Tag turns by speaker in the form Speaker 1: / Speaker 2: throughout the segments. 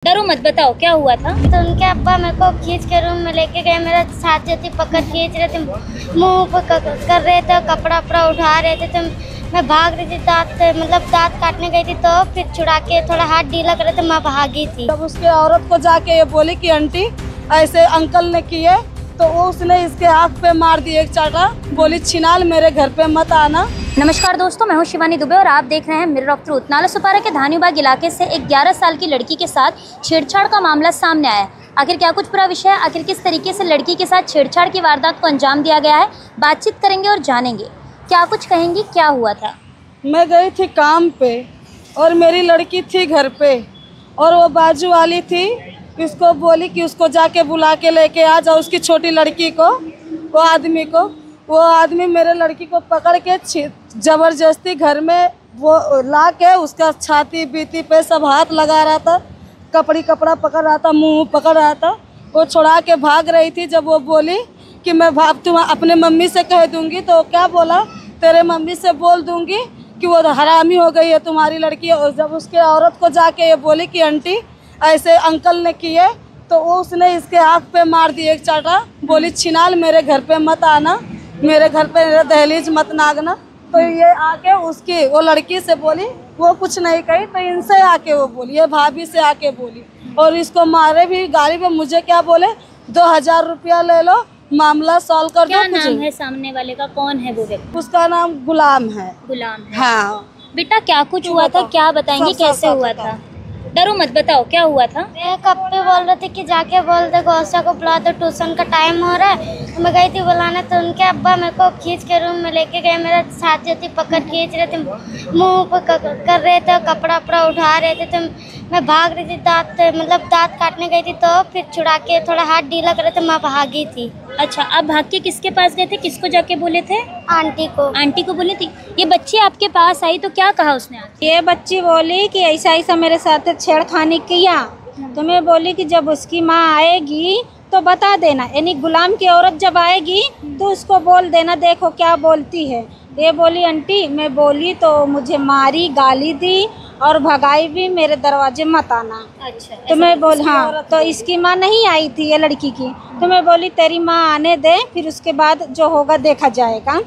Speaker 1: डरो मत, बताओ क्या हुआ था।
Speaker 2: तो उनके अब्बा मेरे को खींच के रूम में लेके गए, मेरा छाती थी पकड़ खींच रहे थे, मुंह पर कर रहे थे, कपड़ा वपड़ा उठा रहे थे। तो मैं भाग रही थी, दांत काटने गई थी, तो फिर छुड़ा के थोड़ा हाथ ढीला कर रहे थे, मैं भागी थी।
Speaker 3: जब उसके औरत को जाके ये बोली कि आंटी ऐसे अंकल ने किए, तो वो उसने इसके आँख पे मार दी एक चाटा, बोली छिनाल मेरे घर पे मत आना।
Speaker 1: नमस्कार दोस्तों, मैं हूं शिवानी दुबे और आप देख रहे हैं मिरर ऑफ ट्रूथ। नालासोपारा के धानीबाग इलाके से एक 11 साल की लड़की के साथ छेड़छाड़ का मामला सामने आया है। आखिर क्या कुछ पूरा विषय है, आखिर किस तरीके से लड़की के साथ छेड़छाड़ की वारदात को अंजाम दिया गया है, बातचीत करेंगे और जानेंगे क्या कुछ कहेंगी, क्या हुआ था।
Speaker 3: मैं गई थी काम पे और मेरी लड़की थी घर पे, और वो बाजू वाली थी, उसको बोली कि उसको जाके बुला के लेके आ जाओ, उसकी छोटी लड़की को। वो आदमी मेरे लड़की को पकड़ के जबरदस्ती घर में वो ला के उसका छाती बीती पे सब हाथ लगा रहा था, कपड़ा पकड़ रहा था, मुंह पकड़ रहा था। वो छुड़ा के भाग रही थी। जब वो बोली कि मैं तुम अपने मम्मी से कह दूंगी, तो क्या बोला, तेरे मम्मी से बोल दूंगी कि वो हरामी हो गई है तुम्हारी लड़की। और जब उसके औरत को जाके ये बोली कि आंटी ऐसे अंकल ने किए, तो वो उसने इसके आँख पे मार दी एक चाटा, बोली छिनाल मेरे घर पे मत आना, मेरे घर पे मेरा दहलीज मत नागना। तो ये आके उसकी वो लड़की से बोली, वो कुछ नहीं कही, तो इनसे आके वो बोली, ये भाभी से आके बोली, और इसको मारे भी गाड़ी पे। मुझे क्या बोले, 2000 रुपया ले लो, मामला सॉल्व कर दो।
Speaker 1: क्या नाम है सामने वाले का, कौन है वो व्यक्ति?
Speaker 3: उसका नाम गुलाम है।
Speaker 1: गुलाम है।
Speaker 3: हाँ
Speaker 1: बेटा क्या कुछ हुआ था, क्या बताएंगे, कैसे हुआ था। डरो मत, बताओ क्या हुआ था।
Speaker 2: एक अप्पे बोल रहे थे कि जाके बोल दे गौसा को बुला दो, ट्यूशन का टाइम हो रहा है। तो मैं गई थी बुलाने, तो उनके अब्बा मेरे को खींच के रूम में लेके गए, मेरा छाती थी पकड़ खींच रहे थे, मुंह पर कर रहे थे, कपड़ा वपड़ा उठा रहे थे। तो मैं भाग रही थी, दांत काटने गई थी, तो फिर छुड़ा के थोड़ा हाथ ढीला कर रहे थे, मैं भागी थी।
Speaker 1: अच्छा, आप भाग के किसके पास गए थे, किसको जाके बोले थे?
Speaker 2: आंटी को।
Speaker 1: आंटी को बोली थी। ये बच्ची आपके पास आई तो क्या कहा उसने आपसे?
Speaker 4: ये बच्ची बोली कि ऐसा ऐसा मेरे साथ छेड़खानी किया। तो मैं बोली कि जब उसकी माँ आएगी तो बता देना, यानी गुलाम की औरत जब आएगी तो उसको बोल देना, देखो क्या बोलती है। ये बोली आंटी, मैं बोली तो मुझे मारी, गाली दी और भगाई भी, मेरे दरवाजे मत आना।
Speaker 1: अच्छा,
Speaker 4: तो मैं बोल हाँ, तो इसकी माँ नहीं आई थी ये लड़की की। तो मैं बोली तेरी माँ आने दे, फिर उसके बाद जो होगा देखा जाएगा।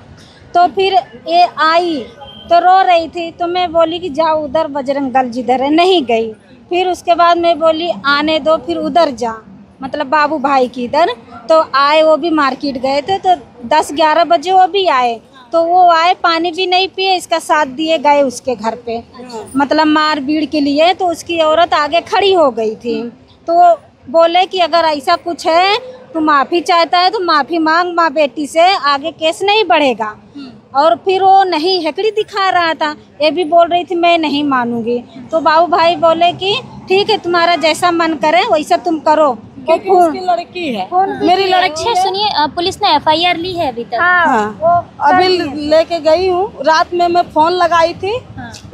Speaker 4: तो फिर ये आई तो रो रही थी, तो मैं बोली कि जाओ उधर बजरंग दल जिधर है, नहीं गई। फिर उसके बाद मैं बोली आने दो, फिर उधर जा, मतलब बाबू भाई की इधर। तो आए, वो भी मार्केट गए थे, तो 10-11 बजे वो भी आए। तो वो आए, पानी भी नहीं पिए, इसका साथ दिए गए उसके घर पे, मतलब मार भीड़ के लिए। तो उसकी औरत आगे खड़ी हो गई थी। तो वो बोले कि अगर ऐसा कुछ है तो माफ़ी चाहता है तो माफ़ी मांग, माँ बेटी से आगे केस नहीं बढ़ेगा। और फिर वो नहीं हेकड़ी दिखा रहा था, ये भी बोल रही थी मैं नहीं मानूंगी। तो बाबू भाई बोले कि ठीक है, तुम्हारा जैसा मन करे वैसा तुम करो,
Speaker 3: क्योंकि उसकी लड़की है, मेरी लड़की।
Speaker 1: अच्छा सुनिए, पुलिस ने FIR ली है अभी तक?
Speaker 3: हाँ, वो अभी लेके गई हूँ। रात में मैं फोन लगाई थी,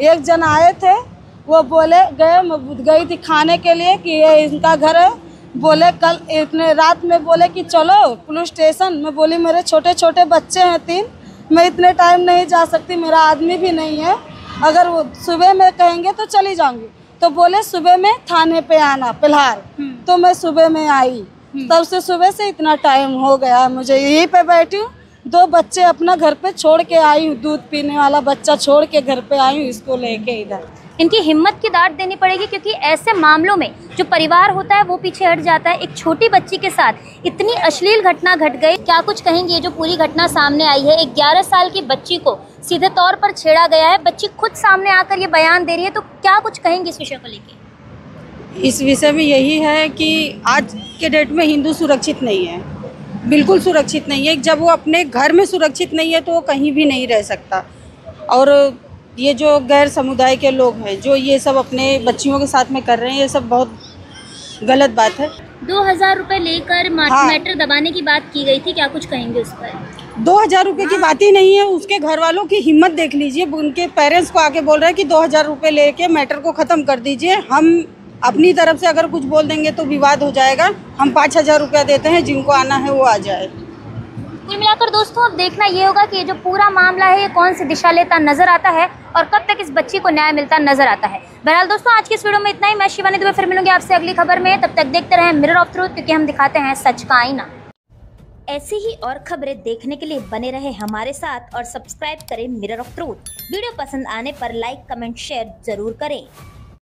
Speaker 3: एक जन आए थे, वो बोले मैं गई थी खाने के लिए कि ये इनका घर है। बोले कल इतने रात में बोले कि चलो पुलिस स्टेशन। मैं बोली मेरे छोटे छोटे बच्चे हैं 3, मैं इतने टाइम नहीं जा सकती, मेरा आदमी भी नहीं है। अगर वो सुबह में कहेंगे तो चली जाऊंगी। तो बोले सुबह में थाने पे आना फिलहाल। तो मैं सुबह में आई, तब से सुबह से इतना टाइम हो गया मुझे यहीं पे बैठी हूँ। 2 बच्चे अपना घर पे छोड़ के आई हूँ, दूध पीने वाला बच्चा छोड़ के घर पे आई हूँ, इसको लेके इधर।
Speaker 1: इनकी हिम्मत की दाद देनी पड़ेगी, क्योंकि ऐसे मामलों में जो परिवार होता है वो पीछे हट जाता है। एक छोटी बच्ची के साथ इतनी अश्लील घटना घट गई। क्या कुछ कहेंगे, ये जो पूरी घटना सामने आई है, एक 11 साल की बच्ची को सीधे तौर पर छेड़ा गया है, बच्ची खुद सामने आकर ये बयान दे रही है, तो क्या कुछ कहेंगे इस विषय को लेके?
Speaker 5: इस विषय में यही है कि आज के डेट में हिंदू सुरक्षित नहीं है, बिल्कुल सुरक्षित नहीं है। जब वो अपने घर में सुरक्षित नहीं है तो वो कहीं भी नहीं रह सकता। और ये जो गैर समुदाय के लोग हैं जो ये सब अपने बच्चियों के साथ में कर रहे हैं, ये सब बहुत गलत बात है।
Speaker 1: 2000 रुपए लेकर मैटर दबाने की बात की गई थी, क्या कुछ कहेंगे उस पर?
Speaker 5: 2000 रुपये की बात ही नहीं है। उसके घर वालों की हिम्मत देख लीजिए, उनके पेरेंट्स को आके बोल रहे हैं कि 2000 रुपये लेके मैटर को ख़त्म कर दीजिए। हम अपनी तरफ से अगर कुछ बोल देंगे तो विवाद हो जाएगा, हम 5000 रुपया देते हैं, जिनको आना है वो आ जाए।
Speaker 1: कुल मिलाकर दोस्तों अब देखना ये होगा कि ये जो पूरा मामला है ये कौन सी दिशा लेता नजर आता है। और कब तक इस बच्ची को न्याय मिलता नजर आता है। बहरहाल दोस्तों, आज की इस वीडियो में इतना ही। मैं शिवानी दुबे फिर मिलूंगी आपसे अगली खबर में। तब तक देखते रहें मिरर ऑफ ट्रूथ, क्योंकि हम दिखाते हैं सच का आईना। ऐसी ही और खबरें देखने के लिए बने रहे हमारे साथ और सब्सक्राइब करें मिरर ऑफ ट्रूथ। वीडियो पसंद आने पर लाइक, कमेंट, शेयर जरूर करें।